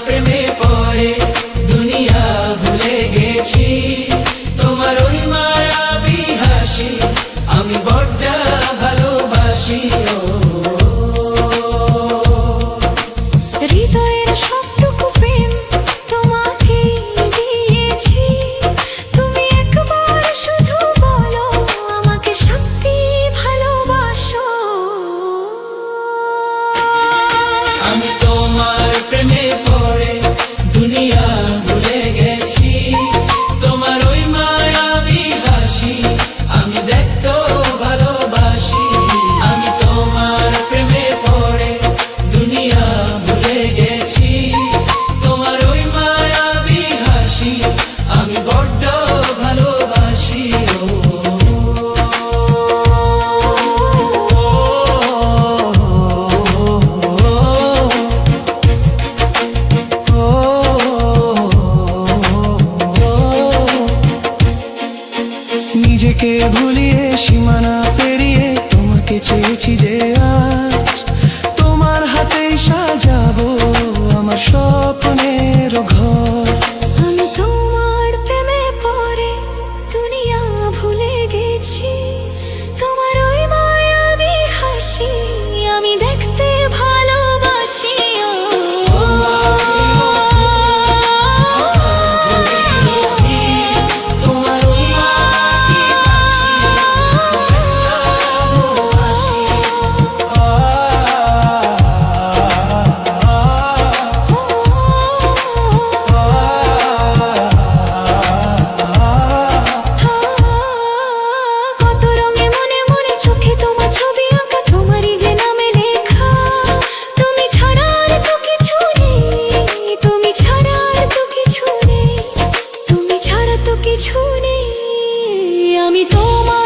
প্রেমে পড়ে দুনিয়া ভুলে গেছি, তোমার ওই মায়াবী হাসি আমি বড্ড ভালোবাসি। হৃদয়ের সবটুকু প্রেম তোমাকে দিয়েছি, তুমি একবার শুধু বলো আমাকে সত্যি ভালোবাসো। আমি তোমার প্রেমে পড়ে দুনিয়া ভুলে গেছি, তোমার ওই মায়াবী হাসি আমি দেখতো ভালোবাসি। আমি তোমার প্রেমে পড়ে দুনিয়া ভুলে গেছি, তোমার ওই মায়াবী হাসি আমি বড্ড ভালোবাসি। নিজেকে ভুলিয়ে সীমানা পেরিয়ে তোমাকে চেয়েছি যে আজ তোমার হাতেই সাজাবো আমার স্বপ্নের ঘর। আমি তোমার প্রেমে পড়ে দুনিয়া ভুলে গেছি, তোমার ওই মায়াবী হাসি আমি দেখতে ভালোবাসি। তোমার ওই মায়াবী হাসি ভালোবাসি। কত রঙে মনে মনে চোখে তোমার ছবি আঁকা, তোমারই যে নামে লেখা। তুমি ছাড়া আর তো কিছু নেই, তুমি ছাড়া আর তো কিছু নেই, তুমি ছাড়া তো কিছু নেই। আমি তোমার